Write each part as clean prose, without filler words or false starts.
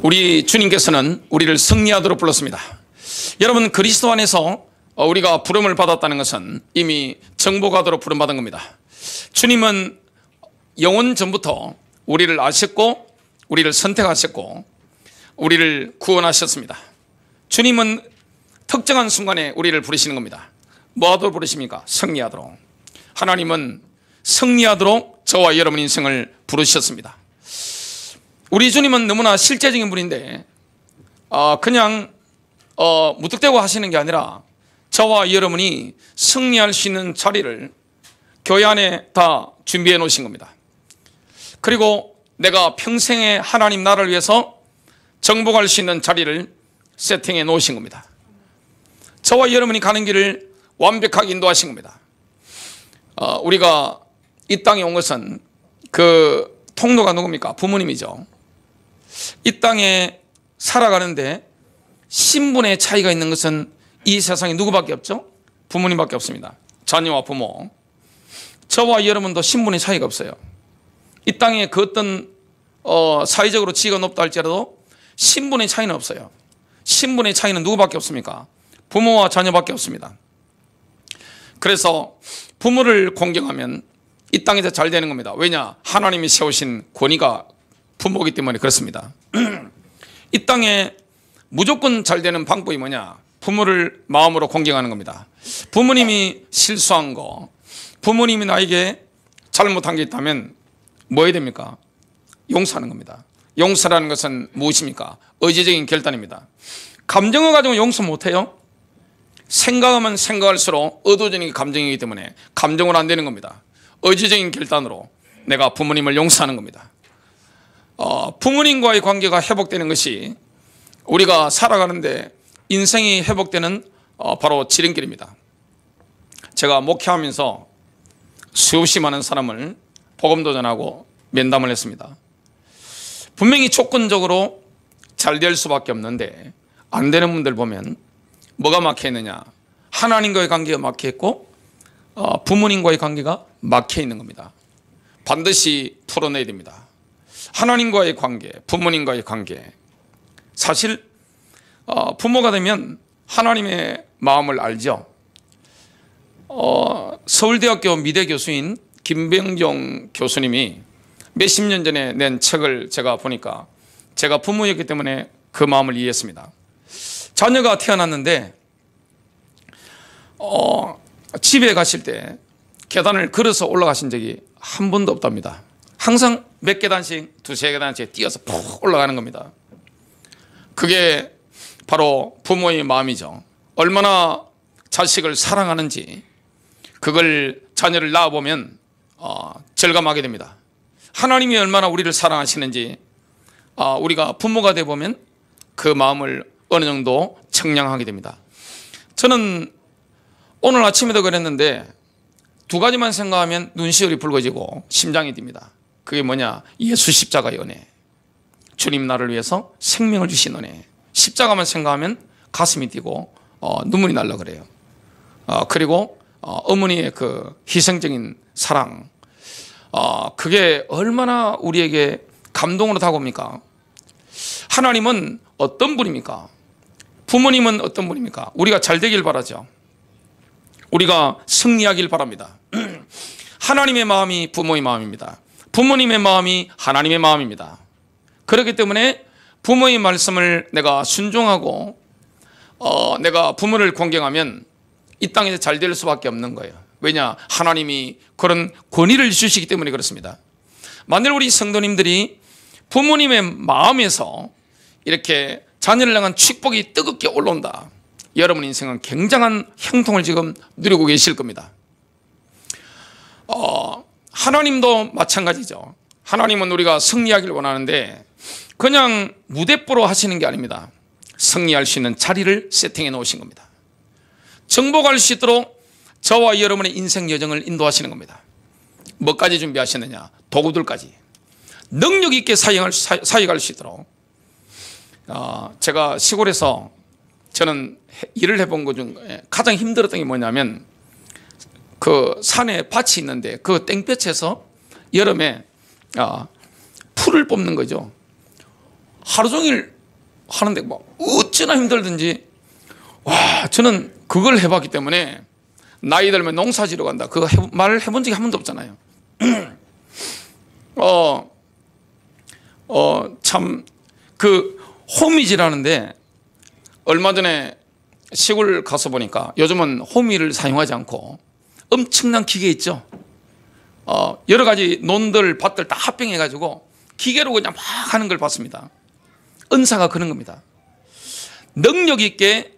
우리 주님께서는 우리를 승리하도록 불렀습니다. 여러분, 그리스도 안에서 우리가 부름을 받았다는 것은 이미 정복하도록 부름받은 겁니다. 주님은 영원 전부터 우리를 아셨고 우리를 선택하셨고 우리를 구원하셨습니다. 주님은 특정한 순간에 우리를 부르시는 겁니다. 뭐하도록 부르십니까? 승리하도록. 하나님은 승리하도록 저와 여러분 인생을 부르셨습니다. 우리 주님은 너무나 실제적인 분인데 그냥 무턱대고 하시는 게 아니라 저와 여러분이 승리할 수 있는 자리를 교회 안에 다 준비해 놓으신 겁니다. 그리고 내가 평생에 하나님 나라를 위해서 정복할 수 있는 자리를 세팅해 놓으신 겁니다. 저와 여러분이 가는 길을 완벽하게 인도하신 겁니다. 우리가 이 땅에 온 것은 그 통로가 누굽니까? 부모님이죠. 이 땅에 살아가는데 신분의 차이가 있는 것은 이 세상에 누구밖에 없죠? 부모님밖에 없습니다. 자녀와 부모. 저와 여러분도 신분의 차이가 없어요. 이 땅에 그 어떤 사회적으로 지위가 높다 할지라도 신분의 차이는 없어요. 신분의 차이는 누구밖에 없습니까? 부모와 자녀밖에 없습니다. 그래서 부모를 공경하면 이 땅에서 잘 되는 겁니다. 왜냐? 하나님이 세우신 권위가 부모이기 때문에 그렇습니다. 이 땅에 무조건 잘 되는 방법이 뭐냐? 부모를 마음으로 공경하는 겁니다. 부모님이 실수한 거, 부모님이 나에게 잘못한 게 있다면 뭐 해야 됩니까? 용서하는 겁니다. 용서라는 것은 무엇입니까? 의지적인 결단입니다. 감정을 가지고 용서 못해요? 생각하면 생각할수록 의도적인 감정이기 때문에 감정으로 안 되는 겁니다. 의지적인 결단으로 내가 부모님을 용서하는 겁니다. 부모님과의 관계가 회복되는 것이 우리가 살아가는데 인생이 회복되는 바로 지름길입니다. 제가 목회하면서 수없이 많은 사람을 복음도 전하고 면담을 했습니다. 분명히 조건적으로 잘 될 수밖에 없는데 안 되는 분들 보면 뭐가 막혀 있느냐? 하나님과의 관계가 막혀 있고 부모님과의 관계가 막혀 있는 겁니다. 반드시 풀어내야 됩니다. 하나님과의 관계, 부모님과의 관계. 사실 부모가 되면 하나님의 마음을 알죠. 서울대학교 미대 교수인 김병정 교수님이 몇십 년 전에 낸 책을 제가 보니까 제가 부모였기 때문에 그 마음을 이해했습니다. 자녀가 태어났는데 집에 가실 때 계단을 걸어서 올라가신 적이 한 번도 없답니다. 항상 몇 계단씩, 두세 계단씩 뛰어서 푹 올라가는 겁니다. 그게 바로 부모의 마음이죠. 얼마나 자식을 사랑하는지 그걸 자녀를 낳아보면 절감하게 됩니다. 하나님이 얼마나 우리를 사랑하시는지 우리가 부모가 되어보면 그 마음을 어느 정도 청량하게 됩니다. 저는 오늘 아침에도 그랬는데 두 가지만 생각하면 눈시울이 붉어지고 심장이 뜁니다. 그게 뭐냐? 예수 십자가의 은혜. 주님 나를 위해서 생명을 주신 은혜. 십자가만 생각하면 가슴이 뛰고 눈물이 날라 그래요. 그리고 어머니의 그 희생적인 사랑, 그게 얼마나 우리에게 감동으로 다가옵니까? 하나님은 어떤 분입니까? 부모님은 어떤 분입니까? 우리가 잘 되길 바라죠. 우리가 승리하길 바랍니다. 하나님의 마음이 부모의 마음입니다. 부모님의 마음이 하나님의 마음입니다. 그렇기 때문에 부모의 말씀을 내가 순종하고 내가 부모를 공경하면 이 땅에서 잘 될 수밖에 없는 거예요. 왜냐? 하나님이 그런 권위를 주시기 때문에 그렇습니다. 만일 우리 성도님들이 부모님의 마음에서 이렇게 자녀를 향한 축복이 뜨겁게 올라온다, 여러분 인생은 굉장한 형통을 지금 누리고 계실 겁니다. 하나님도 마찬가지죠. 하나님은 우리가 승리하기를 원하는데 그냥 무대뽀로 하시는 게 아닙니다. 승리할 수 있는 자리를 세팅해 놓으신 겁니다. 정복할 수 있도록 저와 여러분의 인생 여정을 인도하시는 겁니다. 뭐까지 준비하셨느냐? 도구들까지 능력 있게 사역할 수 있도록. 제가 시골에서 저는 일을 해본 것 중에 가장 힘들었던 게 뭐냐면 그 산에 밭이 있는데 그 땡볕에서 여름에 풀을 뽑는 거죠. 하루 종일 하는데 뭐 어찌나 힘들든지, 와, 저는 그걸 해봤기 때문에 나이 들면 농사 지러 간다, 그거 말을 해본 적이 한 번도 없잖아요. 참, 그 호미질하는데 얼마 전에 시골 가서 보니까 요즘은 호미를 사용하지 않고 엄청난 기계 있죠. 여러 가지 논들, 밭들 다 합병해가지고 기계로 그냥 막 하는 걸 봤습니다. 은사가 그런 겁니다. 능력 있게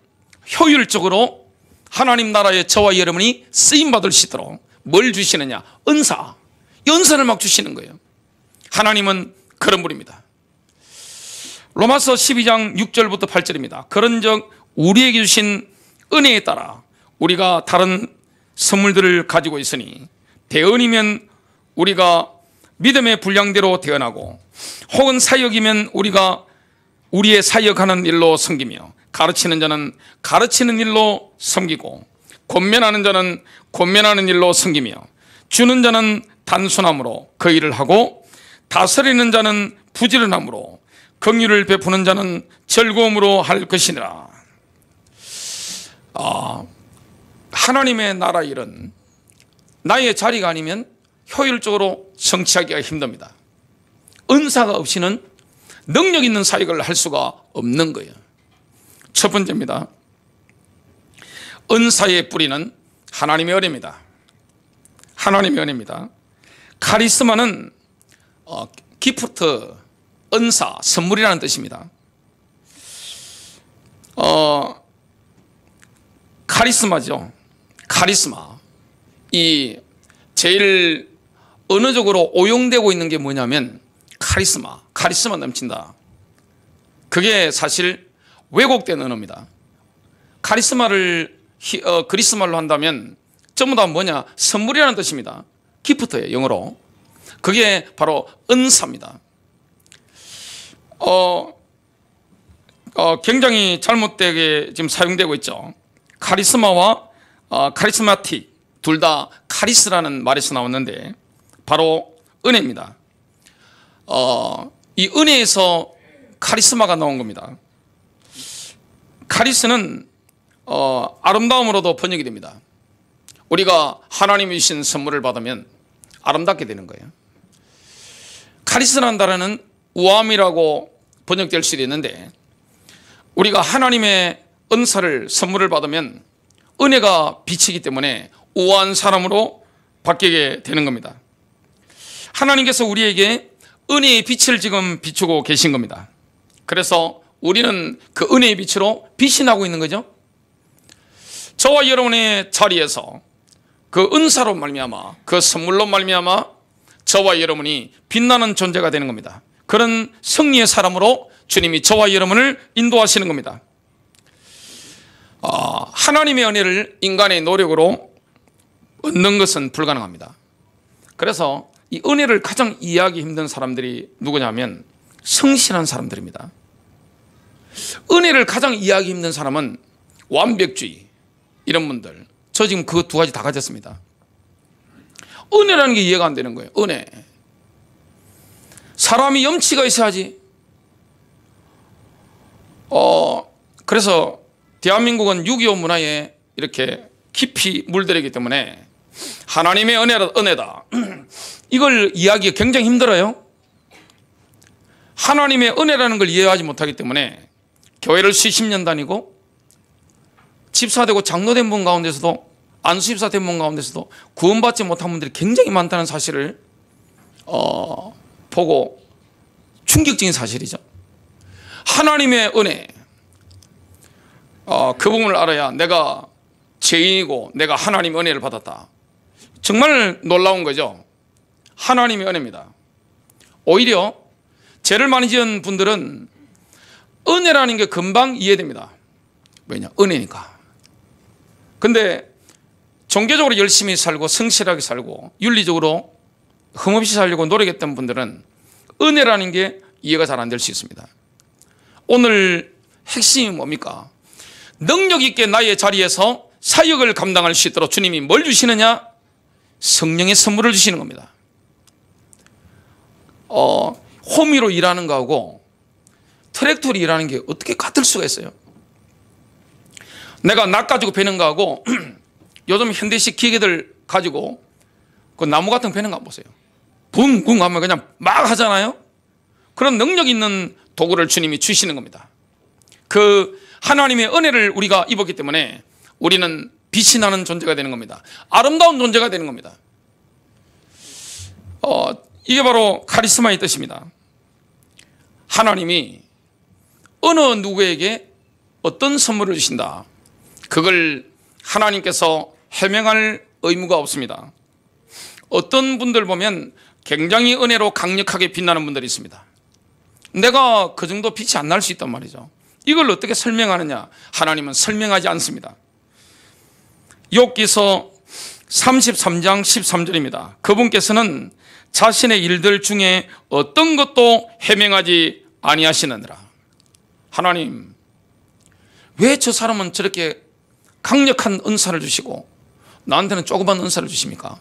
효율적으로 하나님 나라의 저와 여러분이 쓰임받을 수 있도록 뭘 주시느냐? 은사. 연사를 막 주시는 거예요. 하나님은 그런 분입니다. 로마서 12장 6절부터 8절입니다. 그런즉 우리에게 주신 은혜에 따라 우리가 다른 선물들을 가지고 있으니, 대언이면 우리가 믿음의 분량대로 대언하고, 혹은 사역이면 우리가 우리의 사역하는 일로 섬기며, 가르치는 자는 가르치는 일로 섬기고, 권면하는 자는 권면하는 일로 섬기며, 주는 자는 단순함으로 그 일을 하고, 다스리는 자는 부지런함으로, 긍휼을 베푸는 자는 즐거움으로 할 것이니라. 하나님의 나라 일은 나의 자리가 아니면 효율적으로 성취하기가 힘듭니다. 은사가 없이는 능력 있는 사역을 할 수가 없는 거예요. 첫 번째입니다. 은사의 뿌리는 하나님의 은혜입니다. 하나님의 은혜입니다. 카리스마는 기프트, 은사, 선물이라는 뜻입니다. 카리스마죠. 카리스마. 이 제일 언어적으로 오용되고 있는 게 뭐냐면 카리스마 넘친다. 그게 사실 왜곡된 언어입니다. 카리스마를 그리스 말로 한다면 전부 다 뭐냐? 선물이라는 뜻입니다. 기프트예요, 영어로. 그게 바로 은사입니다. 굉장히 잘못되게 지금 사용되고 있죠. 카리스마와 카리스마틱 둘 다 카리스라는 말에서 나왔는데 바로 은혜입니다. 이 은혜에서 카리스마가 나온 겁니다. 카리스는 아름다움으로도 번역이 됩니다. 우리가 하나님이 주신 선물을 받으면 아름답게 되는 거예요. 카리스라는 단어는 우아함이라고 번역될 수도 있는데, 우리가 하나님의 은사를, 선물을 받으면 은혜가 비치기 때문에 우아한 사람으로 바뀌게 되는 겁니다. 하나님께서 우리에게 은혜의 빛을 지금 비추고 계신 겁니다. 그래서 우리는 그 은혜의 빛으로 빛이 나고 있는 거죠. 저와 여러분의 자리에서 그 은사로 말미암아, 그 선물로 말미암아 저와 여러분이 빛나는 존재가 되는 겁니다. 그런 승리의 사람으로 주님이 저와 여러분을 인도하시는 겁니다. 하나님의 은혜를 인간의 노력으로 얻는 것은 불가능합니다. 그래서 이 은혜를 가장 이해하기 힘든 사람들이 누구냐면 성실한 사람들입니다. 은혜를 가장 이해하기 힘든 사람은 완벽주의, 이런 분들. 저 지금 그 두 가지 다 가졌습니다. 은혜라는 게 이해가 안 되는 거예요. 은혜. 사람이 염치가 있어야지. 그래서 대한민국은 6.25 문화에 이렇게 깊이 물들이기 때문에 하나님의 은혜다. 이걸 이해하기가 굉장히 힘들어요. 하나님의 은혜라는 걸 이해하지 못하기 때문에 교회를 수십 년 다니고 집사되고 장로된 분 가운데서도, 안수집사 된 분 가운데서도 구원받지 못한 분들이 굉장히 많다는 사실을 보고 충격적인 사실이죠. 하나님의 은혜, 그 부분을 알아야 내가 죄인이고 내가 하나님의 은혜를 받았다. 정말 놀라운 거죠. 하나님의 은혜입니다. 오히려 죄를 많이 지은 분들은 은혜라는 게 금방 이해됩니다. 왜냐? 은혜니까. 근데 종교적으로 열심히 살고 성실하게 살고 윤리적으로 흠없이 살려고 노력했던 분들은 은혜라는 게 이해가 잘 안 될 수 있습니다. 오늘 핵심이 뭡니까? 능력 있게 나의 자리에서 사역을 감당할 수 있도록 주님이 뭘 주시느냐? 성령의 선물을 주시는 겁니다. 호미로 일하는 거하고 트랙터리라는 게 어떻게 같을 수가 있어요? 내가 낫 가지고 베는 거하고 요즘 현대식 기계들 가지고 그 나무 같은 거 베는 거 안 보세요. 붕붕 하면 그냥 막 하잖아요. 그런 능력 있는 도구를 주님이 주시는 겁니다. 그 하나님의 은혜를 우리가 입었기 때문에 우리는 빛이 나는 존재가 되는 겁니다. 아름다운 존재가 되는 겁니다. 이게 바로 카리스마의 뜻입니다. 하나님이 어느 누구에게 어떤 선물을 주신다, 그걸 하나님께서 해명할 의무가 없습니다. 어떤 분들 보면 굉장히 은혜로 강력하게 빛나는 분들이 있습니다. 내가 그 정도 빛이 안 날 수 있단 말이죠. 이걸 어떻게 설명하느냐? 하나님은 설명하지 않습니다. 욥기서 33장 13절입니다. 그분께서는 자신의 일들 중에 어떤 것도 해명하지 아니하시느니라. 하나님, 왜 저 사람은 저렇게 강력한 은사를 주시고 나한테는 조그만 은사를 주십니까?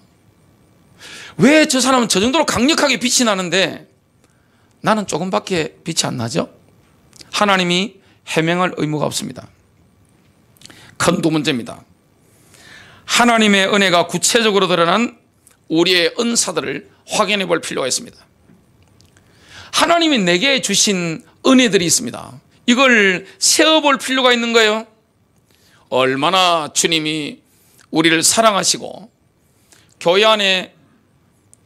왜 저 사람은 저 정도로 강력하게 빛이 나는데 나는 조금밖에 빛이 안 나죠? 하나님이 해명할 의무가 없습니다. 큰 두 문제입니다. 하나님의 은혜가 구체적으로 드러난 우리의 은사들을 확인해 볼 필요가 있습니다. 하나님이 내게 주신 은혜들이 있습니다. 이걸 세어볼 필요가 있는 거예요. 얼마나 주님이 우리를 사랑하시고 교회 안에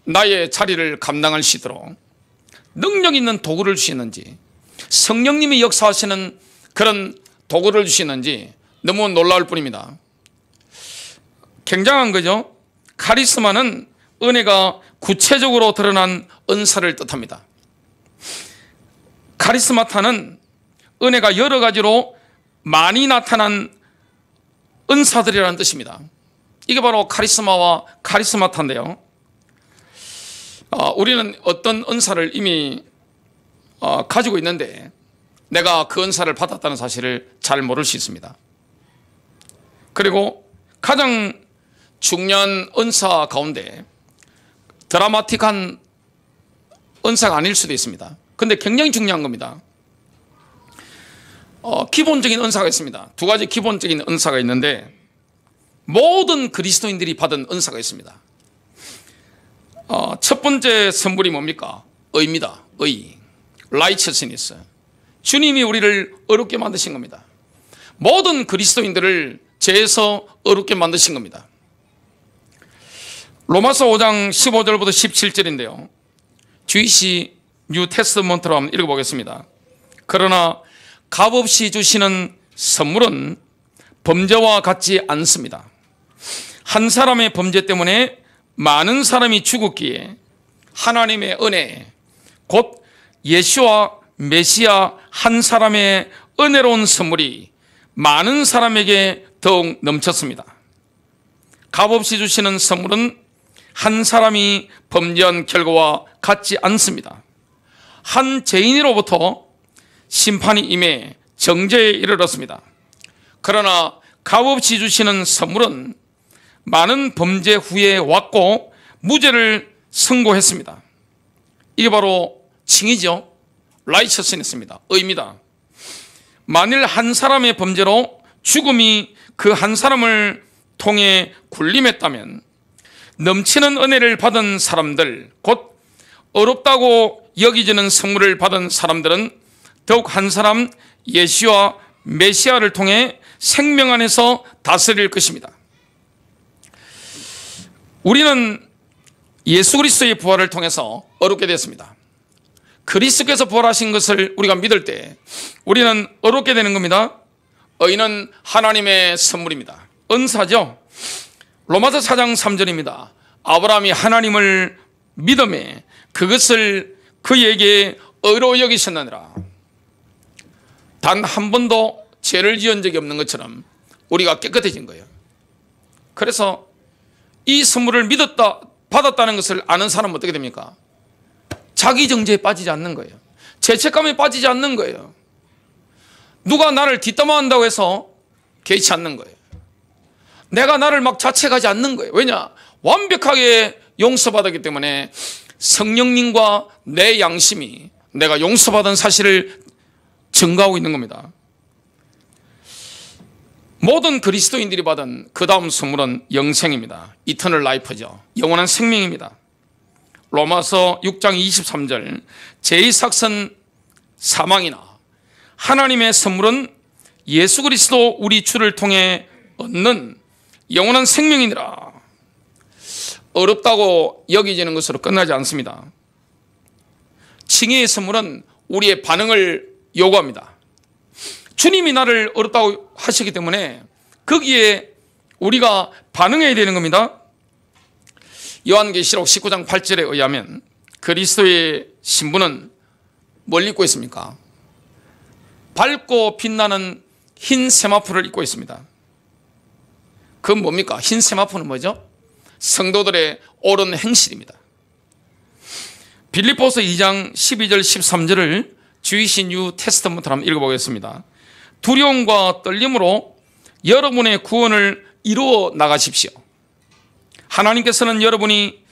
나의 자리를 감당할 수 있도록 능력 있는 도구를 주시는지, 성령님이 역사하시는 그런 도구를 주시는지 너무 놀라울 뿐입니다. 굉장한 거죠. 카리스마는 은혜가 구체적으로 드러난 은사를 뜻합니다. 카리스마타는 은혜가 여러 가지로 많이 나타난 은사들이라는 뜻입니다. 이게 바로 카리스마와 카리스마타인데요. 우리는 어떤 은사를 이미 가지고 있는데 내가 그 은사를 받았다는 사실을 잘 모를 수 있습니다. 그리고 가장 중요한 은사 가운데 드라마틱한 은사가 아닐 수도 있습니다. 근데 굉장히 중요한 겁니다. 기본적인 은사가 있습니다. 두 가지 기본적인 은사가 있는데 모든 그리스도인들이 받은 은사가 있습니다. 첫 번째 선물이 뭡니까? 의입니다. 의. righteousness. 주님이 우리를 어렵게 만드신 겁니다. 모든 그리스도인들을 죄에서 어렵게 만드신 겁니다. 로마서 5장 15절부터 17절인데요. 주이시 뉴 테스트먼트로 한번 읽어보겠습니다. 그러나 값없이 주시는 선물은 범죄와 같지 않습니다. 한 사람의 범죄 때문에 많은 사람이 죽었기에 하나님의 은혜, 곧 예수와 메시아 한 사람의 은혜로운 선물이 많은 사람에게 더욱 넘쳤습니다. 값없이 주시는 선물은 한 사람이 범죄한 결과와 같지 않습니다. 한 죄인으로부터 심판이 임해 정죄에 이르렀습니다. 그러나 값없이 주시는 선물은 많은 범죄 후에 왔고 무죄를 선고했습니다. 이게 바로 칭이죠. righteousness입니다. 의입니다. 만일 한 사람의 범죄로 죽음이 그 한 사람을 통해 군림했다면 넘치는 은혜를 받은 사람들, 곧 어렵다고 여기지는 선물을 받은 사람들은 더욱 한 사람 예수와 메시아를 통해 생명 안에서 다스릴 것입니다. 우리는 예수 그리스도의 부활을 통해서 어렵게 됐습니다. 그리스도께서 부활하신 것을 우리가 믿을 때 우리는 어렵게 되는 겁니다. 의는 하나님의 선물입니다. 은사죠. 로마서 4장 3절입니다. 아브라함이 하나님을 믿음에 그것을 그에게 의로 여기셨느니라. 단 한 번도 죄를 지은 적이 없는 것처럼 우리가 깨끗해진 거예요. 그래서 이 선물을 받았다는 것을 아는 사람은 어떻게 됩니까? 자기 정죄에 빠지지 않는 거예요. 죄책감에 빠지지 않는 거예요. 누가 나를 뒷담화한다고 해서 개의치 않는 거예요. 내가 나를 막 자책하지 않는 거예요. 왜냐? 완벽하게 용서받았기 때문에 성령님과 내 양심이 내가 용서받은 사실을 증가하고 있는 겁니다. 모든 그리스도인들이 받은 그 다음 선물은 영생입니다. 이터널 라이프죠. 영원한 생명입니다. 로마서 6장 23절 제2sak선 사망이나 하나님의 선물은 예수 그리스도 우리 주를 통해 얻는 영원한 생명이니라. 어렵다고 여기지는 것으로 끝나지 않습니다. 칭의의 선물은 우리의 반응을 요구합니다. 주님이 나를 어렵다고 하시기 때문에 거기에 우리가 반응해야 되는 겁니다. 요한계시록 19장 8절에 의하면 그리스도의 신부는 뭘 입고 있습니까? 밝고 빛나는 흰 세마포를 입고 있습니다. 그건 뭡니까? 흰 세마포는 뭐죠? 성도들의 옳은 행실입니다. 빌립보서 2장 12절 13절을 주이신 뉴 테스트먼트로 한번 읽어보겠습니다. 두려움과 떨림으로 여러분의 구원을 이루어 나가십시오. 하나님께서는 여러분이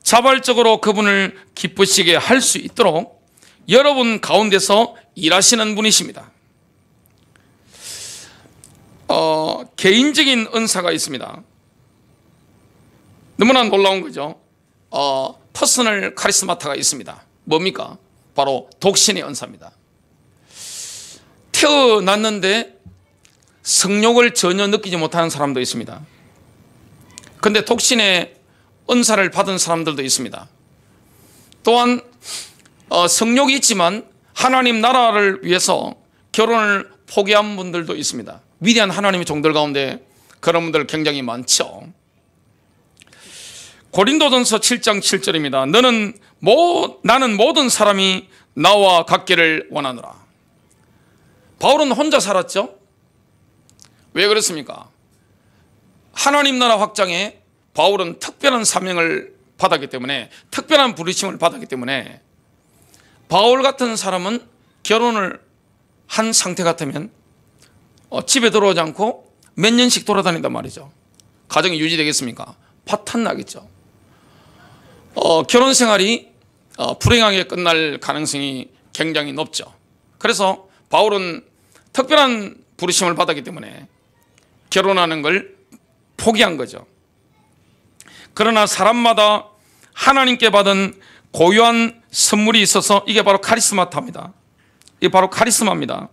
자발적으로 그분을 기쁘시게 할 수 있도록 여러분 가운데서 일하시는 분이십니다. 개인적인 은사가 있습니다. 너무나 놀라운 거죠. 퍼스널 카리스마타가 있습니다. 뭡니까? 바로 독신의 은사입니다. 태어났는데 성욕을 전혀 느끼지 못하는 사람도 있습니다. 그런데 독신의 은사를 받은 사람들도 있습니다. 또한 성욕이 있지만 하나님 나라를 위해서 결혼을 포기한 분들도 있습니다. 위대한 하나님의 종들 가운데 그런 분들 굉장히 많죠. 고린도전서 7장 7절입니다. 나는 모든 사람이 나와 같기를 원하노라. 바울은 혼자 살았죠. 왜 그렇습니까? 하나님 나라 확장에 바울은 특별한 사명을 받았기 때문에, 특별한 부르심을 받았기 때문에, 바울 같은 사람은 결혼을 한 상태 같으면 집에 들어오지 않고 몇 년씩 돌아다닌단 말이죠. 가정이 유지되겠습니까? 파탄 나겠죠. 결혼 생활이 불행하게 끝날 가능성이 굉장히 높죠. 그래서 바울은 특별한 부르심을 받았기 때문에 결혼하는 걸 포기한 거죠. 그러나 사람마다 하나님께 받은 고유한 선물이 있어서 이게 바로 카리스마타입니다. 이게 바로 카리스마입니다.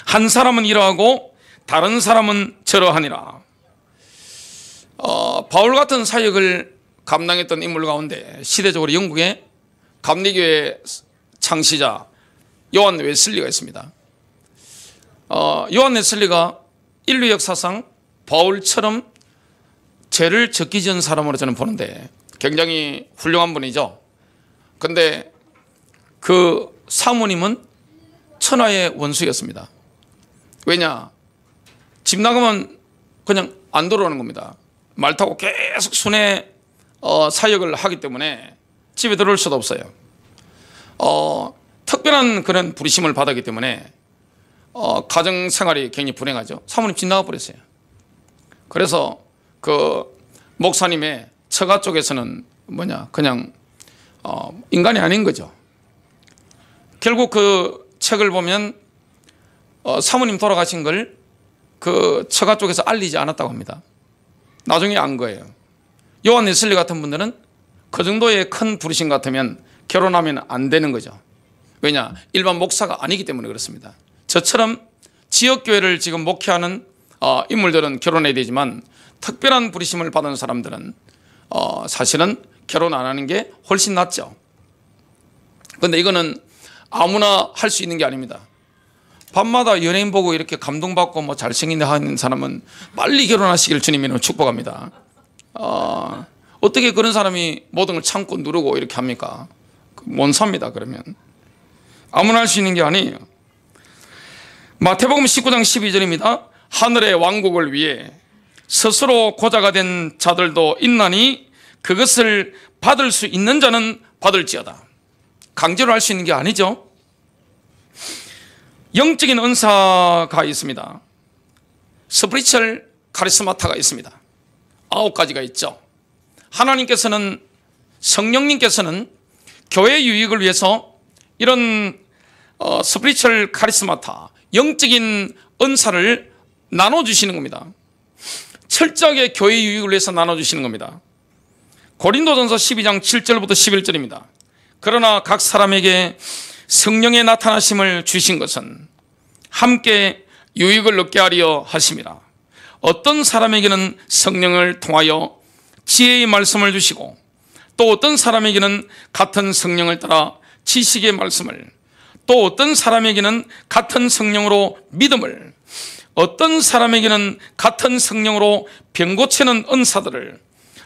한 사람은 이러하고 다른 사람은 저러하니라. 바울 같은 사역을 감당했던 인물 가운데 시대적으로 영국의 감리교회 창시자 요한 웨슬리가 있습니다. 요한 웨슬리가 인류 역사상 바울처럼 죄를 적게 지은 사람으로 저는 보는데 굉장히 훌륭한 분이죠. 그런데 그 사모님은 천하의 원수였습니다. 왜냐? 집 나가면 그냥 안 돌아오는 겁니다. 말 타고 계속 순회 사역을 하기 때문에 집에 들어올 수도 없어요. 특별한 그런 부르심을 받았기 때문에 가정 생활이 굉장히 불행하죠. 사모님 집 나가 버렸어요. 그래서 그 목사님의 처가 쪽에서는 그냥 인간이 아닌 거죠. 결국 그 책을 보면 사모님 돌아가신 걸 그 처가 쪽에서 알리지 않았다고 합니다. 나중에 안 거예요. 요한 웨슬리 같은 분들은 그 정도의 큰 부르심 같으면 결혼하면 안 되는 거죠. 왜냐? 일반 목사가 아니기 때문에 그렇습니다. 저처럼 지역교회를 지금 목회하는 인물들은 결혼해야 되지만 특별한 부르심을 받은 사람들은 사실은 결혼 안 하는 게 훨씬 낫죠. 그런데 이거는 아무나 할 수 있는 게 아닙니다. 밤마다 연예인 보고 이렇게 감동받고 잘생긴 하는 사람은 빨리 결혼하시길 주님으로 축복합니다. 어떻게 그런 사람이 모든 걸 참고 누르고 이렇게 합니까? 못 삽니다. 그러면 아무나 할 수 있는 게 아니에요. 마태복음 19장 12절입니다. 하늘의 왕국을 위해 스스로 고자가 된 자들도 있나니 그것을 받을 수 있는 자는 받을지어다. 강제로 할 수 있는 게 아니죠. 영적인 은사가 있습니다. 스피리추얼 카리스마타가 있습니다. 9가지가 있죠. 성령님께서는 교회 유익을 위해서 이런 스피리추얼 카리스마타, 영적인 은사를 나눠주시는 겁니다. 철저하게 교회 유익을 위해서 나눠주시는 겁니다. 고린도전서 12장 7절부터 11절입니다. 그러나 각 사람에게 성령의 나타나심을 주신 것은 함께 유익을 얻게 하려 하심이라. 어떤 사람에게는 성령을 통하여 지혜의 말씀을 주시고, 또 어떤 사람에게는 같은 성령을 따라 지식의 말씀을, 또 어떤 사람에게는 같은 성령으로 믿음을, 어떤 사람에게는 같은 성령으로 병 고치는 은사들을,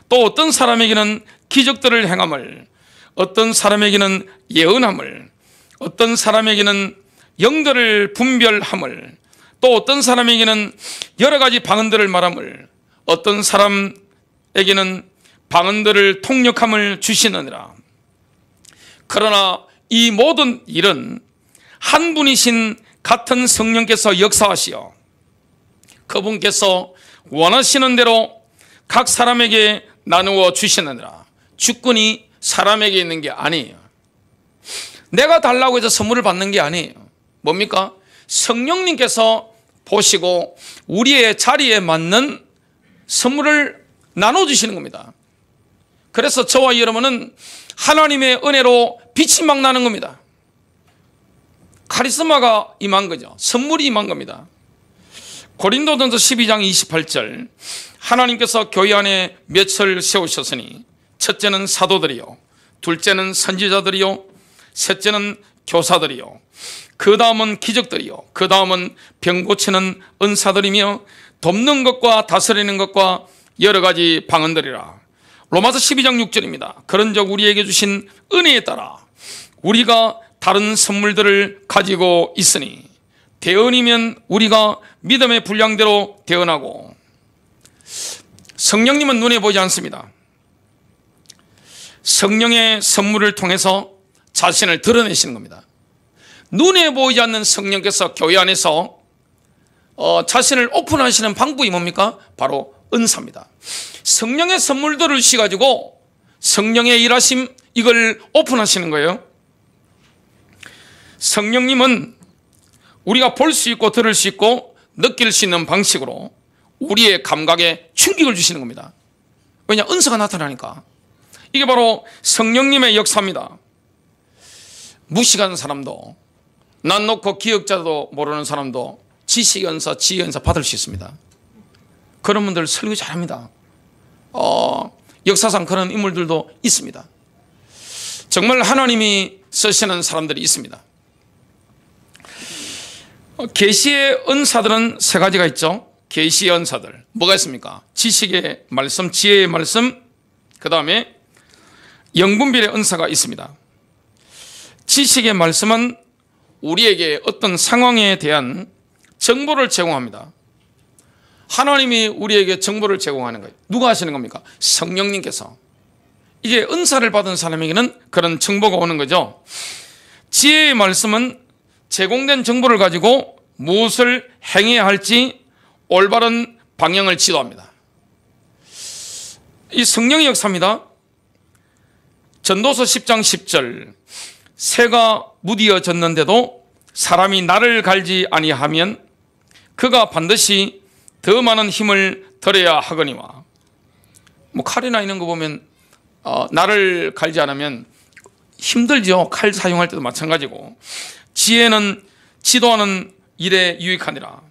또 어떤 사람에게는 기적들을 행함을, 어떤 사람에게는 예언함을, 어떤 사람에게는 영들을 분별함을, 또 어떤 사람에게는 여러 가지 방언들을 말함을, 어떤 사람에게는 방언들을 통역함을 주시느니라. 그러나 이 모든 일은 한 분이신 같은 성령께서 역사하시어 그분께서 원하시는 대로 각 사람에게 나누어 주시느니라. 주권이 사람에게 있는 게 아니에요. 내가 달라고 해서 선물을 받는 게 아니에요. 뭡니까? 성령님께서 보시고 우리의 자리에 맞는 선물을 나눠주시는 겁니다. 그래서 저와 여러분은 하나님의 은혜로 빛이 막 나는 겁니다. 카리스마가 임한 거죠. 선물이 임한 겁니다. 고린도전서 12장 28절, 하나님께서 교회 안에 몇을 세우셨으니 첫째는 사도들이요, 둘째는 선지자들이요, 셋째는 교사들이요, 그 다음은 기적들이요, 그 다음은 병 고치는 은사들이며 돕는 것과 다스리는 것과 여러 가지 방언들이라. 로마서 12장 6절입니다. 그런즉 우리에게 주신 은혜에 따라 우리가 다른 선물들을 가지고 있으니 대언이면 우리가 믿음의 분량대로 대언하고. 성령님은 눈에 보이지 않습니다. 성령의 선물을 통해서 자신을 드러내시는 겁니다. 눈에 보이지 않는 성령께서 교회 안에서 자신을 오픈하시는 방법이 뭡니까? 바로 은사입니다. 성령의 선물들을 주셔가지고 성령의 일하심, 이걸 오픈하시는 거예요. 성령님은 우리가 볼 수 있고 들을 수 있고 느낄 수 있는 방식으로 우리의 감각에 충격을 주시는 겁니다. 왜냐? 은사가 나타나니까. 이게 바로 성령님의 역사입니다. 무식한 사람도, 난 놓고 기억자도 모르는 사람도 지식 연사, 지혜 연사 받을 수 있습니다. 그런 분들 설교 잘합니다. 역사상 그런 인물들도 있습니다. 정말 하나님이 쓰시는 사람들이 있습니다. 계시의 은사들은 세 가지가 있죠. 계시의 은사들 뭐가 있습니까? 지식의 말씀, 지혜의 말씀, 그 다음에 영분별의 은사가 있습니다. 지식의 말씀은 우리에게 어떤 상황에 대한 정보를 제공합니다. 하나님이 우리에게 정보를 제공하는 거예요. 누가 하시는 겁니까? 성령님께서. 이게 은사를 받은 사람에게는 그런 정보가 오는 거죠. 지혜의 말씀은 제공된 정보를 가지고 무엇을 행해야 할지 올바른 방향을 지도합니다. 이 성령의 역사입니다. 전도서 10장 10절, 새가 무디어졌는데도 사람이 나를 갈지 아니하면 그가 반드시 더 많은 힘을 들여야 하거니와. 칼이나 이런 거 보면 나를 갈지 않으면 힘들죠. 칼 사용할 때도 마찬가지고. 지혜는 지도하는 일에 유익하니라.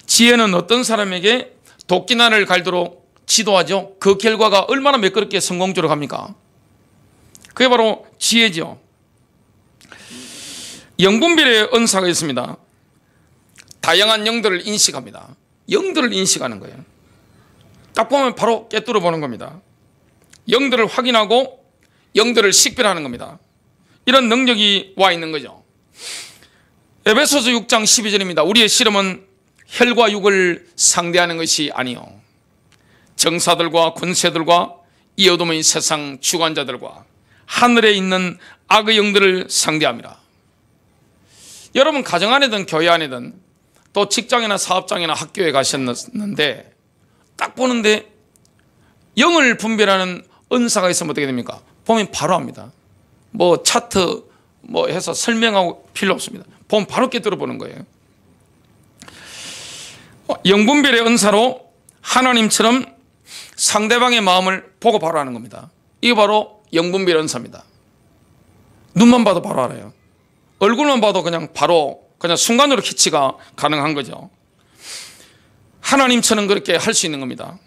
지혜는 어떤 사람에게 도끼날을 갈도록 지도하죠. 그 결과가 얼마나 매끄럽게 성공적으로 갑니까? 그게 바로 지혜죠. 영분별의 은사가 있습니다. 다양한 영들을 인식합니다. 영들을 인식하는 거예요. 딱 보면 바로 꿰뚫어 보는 겁니다. 영들을 확인하고 영들을 식별하는 겁니다. 이런 능력이 와 있는 거죠. 에베소서 6장 12절입니다. 우리의 씨름은 혈과 육을 상대하는 것이 아니요 정사들과 군세들과 이 어둠의 세상 주관자들과 하늘에 있는 악의 영들을 상대함이라. 여러분 가정 안에든 교회 안에든 또 직장이나 사업장이나 학교에 가셨는데 딱 보는데 영을 분별하는 은사가 있으면 어떻게 됩니까? 보면 바로 압니다. 차트 뭐 해서 설명하고 필요 없습니다. 보면 바로 깨뜨려 보는 거예요. 영분별의 은사로 하나님처럼 상대방의 마음을 보고 바로 하는 겁니다. 이게 바로 영분별 은사입니다. 눈만 봐도 바로 알아요. 얼굴만 봐도 그냥 바로 그냥 순간으로 캐치가 가능한 거죠. 하나님처럼 그렇게 할 수 있는 겁니다.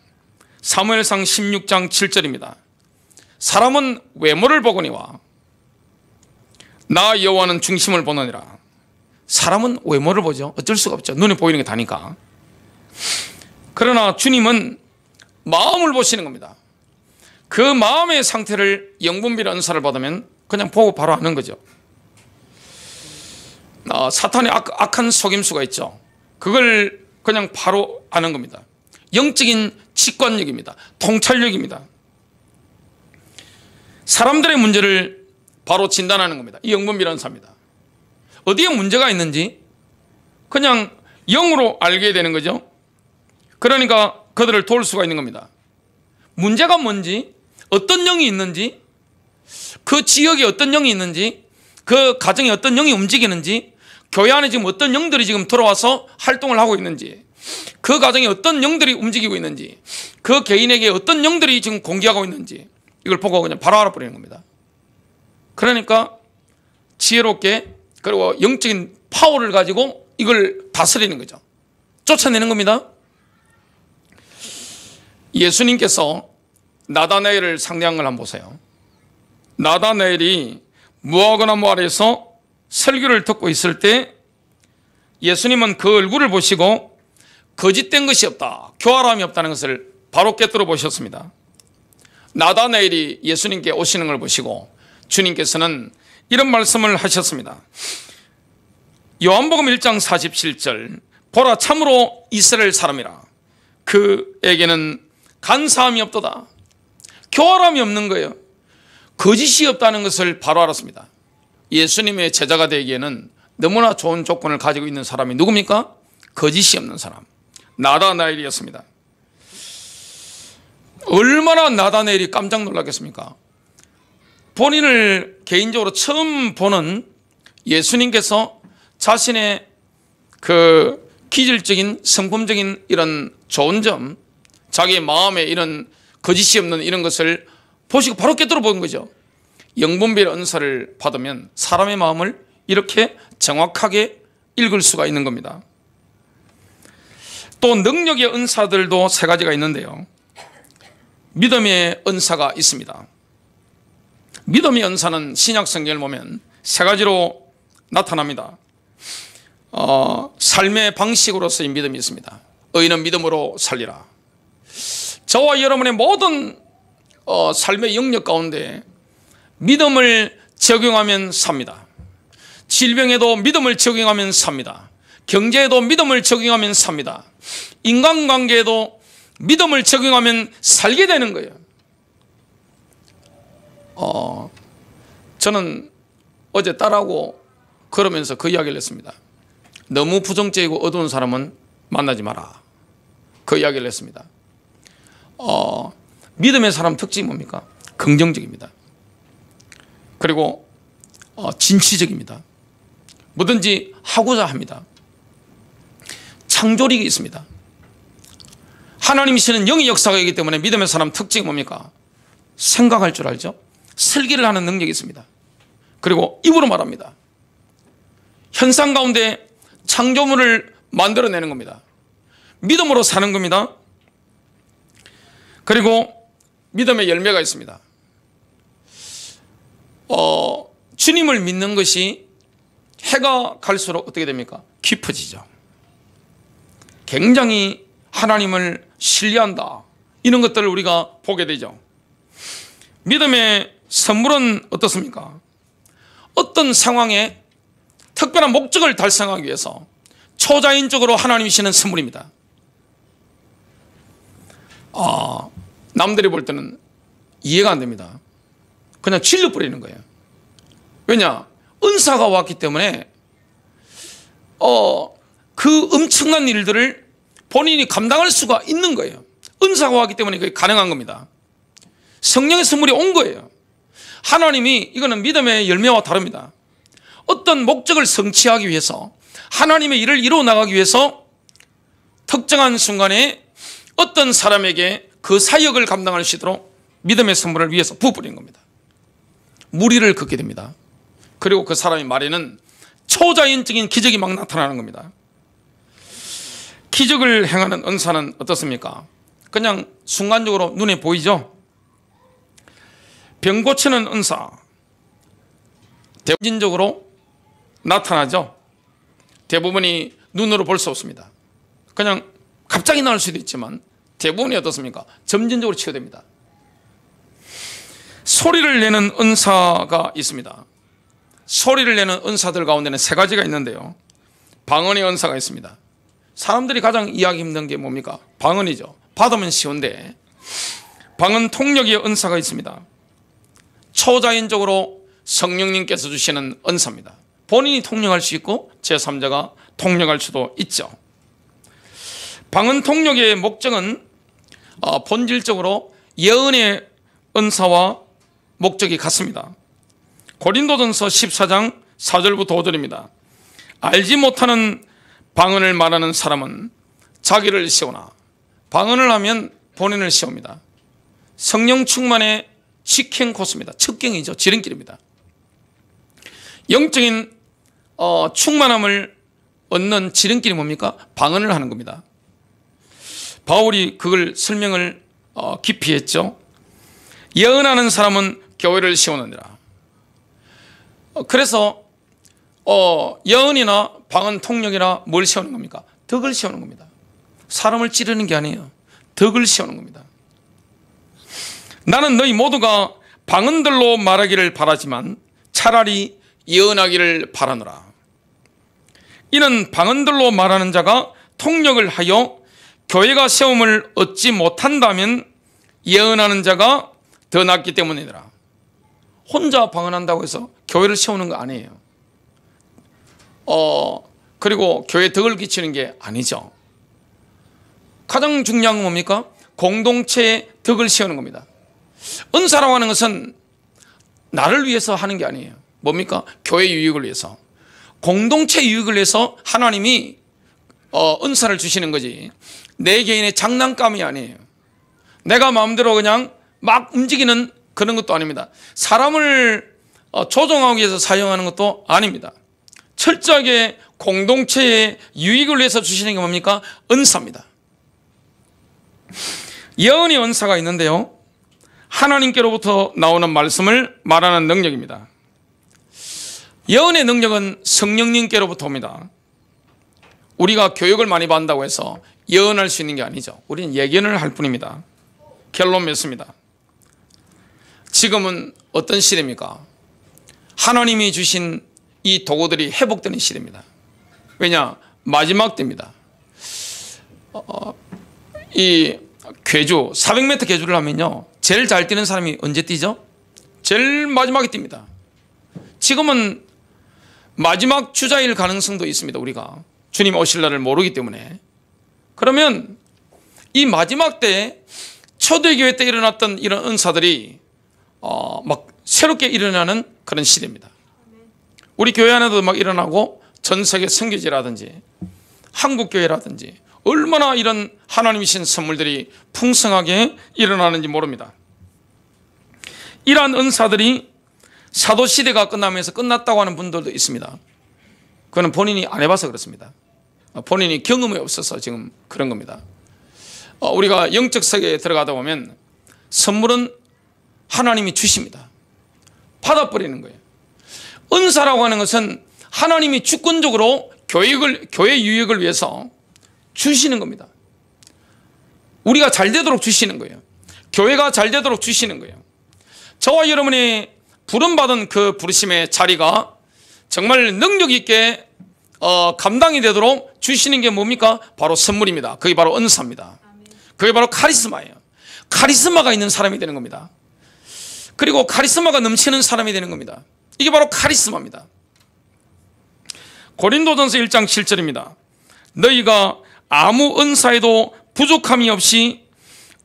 사무엘상 16장 7절입니다. 사람은 외모를 보거니와 나 여호와는 중심을 보느니라. 사람은 외모를 보죠. 어쩔 수가 없죠. 눈에 보이는 게 다니까. 그러나 주님은 마음을 보시는 겁니다. 그 마음의 상태를 영분별 은사를 받으면 그냥 보고 바로 하는 거죠. 사탄의 악한 속임수가 있죠. 그걸 그냥 바로 아는 겁니다. 영적인 직관력입니다. 통찰력입니다. 사람들의 문제를 바로 진단하는 겁니다. 이 영분별 은사입니다. 어디에 문제가 있는지 그냥 영으로 알게 되는 거죠. 그러니까 그들을 도울 수가 있는 겁니다. 문제가 뭔지, 어떤 영이 있는지, 그 지역에 어떤 영이 있는지, 그 가정에 어떤 영이 움직이는지, 교회 안에 지금 어떤 영들이 지금 들어와서 활동을 하고 있는지, 그 가정에 어떤 영들이 움직이고 있는지, 그 개인에게 어떤 영들이 지금 공개하고 있는지, 이걸 보고 그냥 바로 알아버리는 겁니다. 그러니까 지혜롭게, 그리고 영적인 파워를 가지고 이걸 다스리는 거죠. 쫓아내는 겁니다. 예수님께서 나다나엘을 상대한 걸 한번 보세요. 나다나엘이 무화과나무 아래에서 설교를 듣고 있을 때 예수님은 그 얼굴을 보시고 거짓된 것이 없다, 교활함이 없다는 것을 바로 깨뜨려 보셨습니다. 나다나엘이 예수님께 오시는 걸 보시고 주님께서는 이런 말씀을 하셨습니다. 요한복음 1장 47절, 보라 참으로 이스라엘 사람이라 그에게는 간사함이 없도다. 교활함이 없는 거예요. 거짓이 없다는 것을 바로 알았습니다. 예수님의 제자가 되기에는 너무나 좋은 조건을 가지고 있는 사람이 누굽니까? 거짓이 없는 사람, 나다나엘이었습니다. 얼마나 나다나엘이 깜짝 놀랐겠습니까? 본인을 개인적으로 처음 보는 예수님께서 자신의 그 기질적인 성품적인 이런 좋은 점, 자기의 마음에 이런 거짓이 없는 이런 것을 보시고 바로 깨뜨려 본 거죠. 영분별 은사를 받으면 사람의 마음을 이렇게 정확하게 읽을 수가 있는 겁니다. 또 능력의 은사들도 세 가지가 있는데요. 믿음의 은사가 있습니다. 믿음의 은사는 신약 성경을 보면 세 가지로 나타납니다. 삶의 방식으로서의 믿음이 있습니다. 의인은 믿음으로 살리라. 저와 여러분의 모든 삶의 영역 가운데 믿음을 적용하면 삽니다. 질병에도 믿음을 적용하면 삽니다. 경제에도 믿음을 적용하면 삽니다. 인간관계에도 믿음을 적용하면 살게 되는 거예요. 저는 어제 딸하고 걸으면서 그 이야기를 했습니다. 너무 부정적이고 어두운 사람은 만나지 마라. 그 이야기를 했습니다. 믿음의 사람 특징이 뭡니까? 긍정적입니다. 그리고 진취적입니다. 뭐든지 하고자 합니다. 창조력이 있습니다. 하나님이시는 영의 역사가 있기 때문에 믿음의 사람 특징이 뭡니까? 생각할 줄 알죠? 설계를 하는 능력이 있습니다. 그리고 입으로 말합니다. 현상 가운데 창조물을 만들어내는 겁니다. 믿음으로 사는 겁니다. 그리고 믿음의 열매가 있습니다. 주님을 믿는 것이 해가 갈수록 어떻게 됩니까? 깊어지죠. 굉장히 하나님을 신뢰한다, 이런 것들을 우리가 보게 되죠. 믿음의 선물은 어떻습니까? 어떤 상황에 특별한 목적을 달성하기 위해서 초자연적으로 하나님이시는 선물입니다. 남들이 볼 때는 이해가 안 됩니다. 그냥 질러버리는 거예요. 왜냐? 은사가 왔기 때문에 그 엄청난 일들을 본인이 감당할 수가 있는 거예요. 은사가 왔기 때문에 그게 가능한 겁니다. 성령의 선물이 온 거예요. 하나님이, 이거는 믿음의 열매와 다릅니다. 어떤 목적을 성취하기 위해서, 하나님의 일을 이루어 나가기 위해서 특정한 순간에 어떤 사람에게 그 사역을 감당할 수 있도록 믿음의 선물을 위해서 부어버리는 겁니다. 무리를 걷게 됩니다. 그리고 그 사람의 말에는 초자연적인 기적이 막 나타나는 겁니다. 기적을 행하는 은사는 어떻습니까? 그냥 순간적으로 눈에 보이죠? 병 고치는 은사, 대부분적으로 나타나죠? 대부분이 눈으로 볼 수 없습니다. 그냥 갑자기 나올 수도 있지만 대부분이 어떻습니까? 점진적으로 치유됩니다. 소리를 내는 은사가 있습니다. 소리를 내는 은사들 가운데는 세 가지가 있는데요. 방언의 은사가 있습니다. 사람들이 가장 이해하기 힘든 게 뭡니까? 방언이죠. 받으면 쉬운데 방언 통역의 은사가 있습니다. 초자연적으로 성령님께서 주시는 은사입니다. 본인이 통역할 수 있고 제3자가 통역할 수도 있죠. 방언 통역의 목적은 본질적으로 예언의 은사와 목적이 같습니다. 고린도전서 14장 4절부터 5절입니다. 알지 못하는 방언을 말하는 사람은 자기를 시오나 방언을 하면 본인을 시옵니다. 성령 충만의 식행 코스입니다. 첩경이죠. 지름길입니다. 영적인 충만함을 얻는 지름길이 뭡니까? 방언을 하는 겁니다. 바울이 그걸 설명을 깊이 했죠. 예언하는 사람은 교회를 세우느니라. 그래서 예언이나 방언 통역이나 뭘 세우는 겁니까? 덕을 세우는 겁니다. 사람을 찌르는 게 아니에요. 덕을 세우는 겁니다. 나는 너희 모두가 방언들로 말하기를 바라지만 차라리 예언하기를 바라노라. 이는 방언들로 말하는 자가 통역을 하여 교회가 세움을 얻지 못한다면 예언하는 자가 더 낫기 때문이더라. 혼자 방언한다고 해서 교회를 세우는 거 아니에요. 그리고 교회에 덕을 끼치는 게 아니죠. 가장 중요한 건 뭡니까? 공동체의 덕을 세우는 겁니다. 은사라고 하는 것은 나를 위해서 하는 게 아니에요. 뭡니까? 교회 유익을 위해서, 공동체 유익을 위해서 하나님이 은사를 주시는 거지 내 개인의 장난감이 아니에요. 내가 마음대로 그냥 막 움직이는 그런 것도 아닙니다. 사람을 조종하기 위해서 사용하는 것도 아닙니다. 철저하게 공동체의 유익을 위해서 주시는 게 뭡니까? 은사입니다. 예언의 은사가 있는데요, 하나님께로부터 나오는 말씀을 말하는 능력입니다. 예언의 능력은 성령님께로부터 옵니다. 우리가 교육을 많이 받는다고 해서 예언할 수 있는 게 아니죠. 우리는 예견을 할 뿐입니다. 결론 맺습니다. 지금은 어떤 시대입니까? 하나님이 주신 이 도구들이 회복되는 시대입니다. 왜냐? 마지막 때입니다. 이 궤주, 400m 궤주를 하면요, 제일 잘 뛰는 사람이 언제 뛰죠? 제일 마지막에 뜁니다. 지금은 마지막 주자일 가능성도 있습니다. 우리가 주님 오실 날을 모르기 때문에. 그러면 이 마지막 때 초대교회 때 일어났던 이런 은사들이 막 새롭게 일어나는 그런 시대입니다. 우리 교회 안에도 막 일어나고 전 세계 선교지라든지 한국교회라든지 얼마나 이런 하나님이 주신 선물들이 풍성하게 일어나는지 모릅니다. 이러한 은사들이 사도시대가 끝나면서 끝났다고 하는 분들도 있습니다. 그거는 본인이 안 해봐서 그렇습니다. 본인이 경험이 없어서 지금 그런 겁니다. 우리가 영적 세계에 들어가다 보면 선물은 하나님이 주십니다. 받아버리는 거예요. 은사라고 하는 것은 하나님이 주권적으로 교회 유익을 위해서 주시는 겁니다. 우리가 잘 되도록 주시는 거예요. 교회가 잘 되도록 주시는 거예요. 저와 여러분이 부름받은 그 부르심의 자리가 정말 능력 있게 감당이 되도록 주시는 게 뭡니까? 바로 선물입니다. 그게 바로 은사입니다. 그게 바로 카리스마예요. 카리스마가 있는 사람이 되는 겁니다. 그리고 카리스마가 넘치는 사람이 되는 겁니다. 이게 바로 카리스마입니다. 고린도전서 1장 7절입니다. 너희가 아무 은사에도 부족함이 없이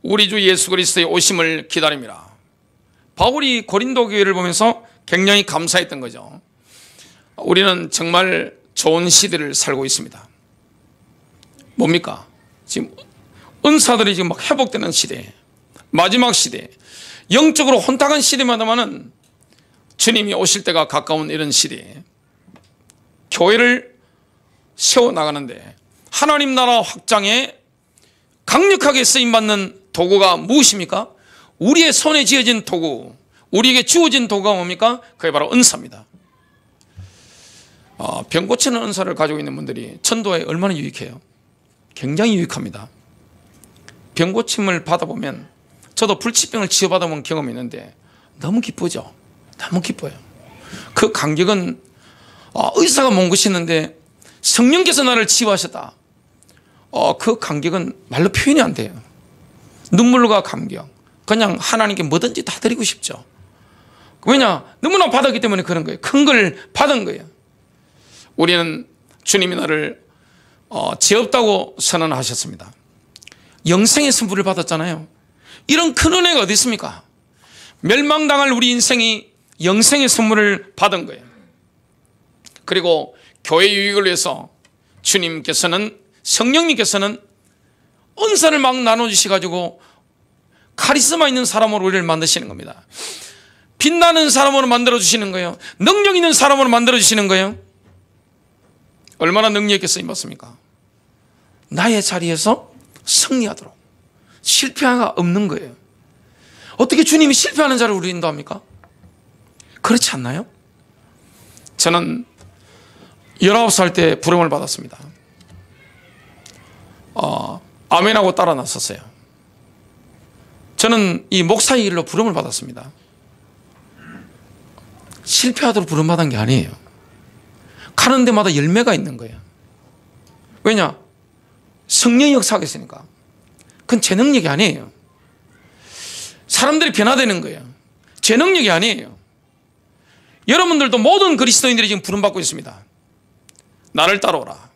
우리 주 예수 그리스도의 오심을 기다립니다. 바울이 고린도 교회를 보면서 굉장히 감사했던 거죠. 우리는 정말 좋은 시대를 살고 있습니다. 뭡니까? 지금 은사들이 지금 막 회복되는 시대, 마지막 시대, 영적으로 혼탁한 시대마다만은 주님이 오실 때가 가까운 이런 시대에 교회를 세워나가는데 하나님 나라 확장에 강력하게 쓰임받는 도구가 무엇입니까? 우리의 손에 쥐어진 도구, 우리에게 주어진 도구가 뭡니까? 그게 바로 은사입니다. 병 고치는 은사를 가지고 있는 분들이 전도에 얼마나 유익해요? 굉장히 유익합니다. 병 고침을 받아보면, 저도 불치병을 치유받아본 경험이 있는데 너무 기쁘죠? 너무 기뻐요. 그 감격은 의사가 못 고치는데 성령께서 나를 치유하셨다. 그 감격은 말로 표현이 안 돼요. 눈물과 감격. 그냥 하나님께 뭐든지 다 드리고 싶죠. 왜냐? 너무나 받았기 때문에 그런 거예요. 큰 걸 받은 거예요. 우리는 주님이 나를 죄 없다고 선언하셨습니다. 영생의 선물을 받았잖아요. 이런 큰 은혜가 어디 있습니까? 멸망당할 우리 인생이 영생의 선물을 받은 거예요. 그리고 교회 유익을 위해서 주님께서는, 성령님께서는 은사를 막 나눠주셔가지고 카리스마 있는 사람으로 우리를 만드시는 겁니다. 빛나는 사람으로 만들어주시는 거예요. 능력 있는 사람으로 만들어주시는 거예요. 얼마나 능력 있게 쓰임받습니까? 나의 자리에서 승리하도록. 실패가 없는 거예요. 어떻게 주님이 실패하는 자를 우리 인도합니까? 그렇지 않나요? 저는 19살 때 부름을 받았습니다. 아멘하고 따라 나섰어요. 저는 이 목사의 일로 부름을 받았습니다. 실패하도록 부름받은 게 아니에요. 가는 데마다 열매가 있는 거예요. 왜냐? 성령이 역사하고 있으니까. 그건 제 능력이 아니에요. 사람들이 변화되는 거예요. 제 능력이 아니에요. 여러분들도 모든 그리스도인들이 지금 부름받고 있습니다. 나를 따라오라.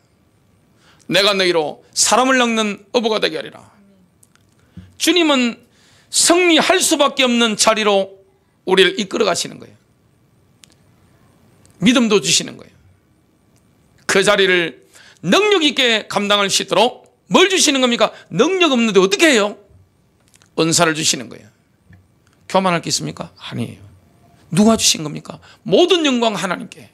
내가 너희로 사람을 낚는 어부가 되게 하리라. 주님은 승리할 수밖에 없는 자리로 우리를 이끌어 가시는 거예요. 믿음도 주시는 거예요. 그 자리를 능력 있게 감당할 수 있도록 뭘 주시는 겁니까? 능력 없는데 어떻게 해요? 은사를 주시는 거예요. 교만할 게 있습니까? 아니에요. 누가 주신 겁니까? 모든 영광 하나님께.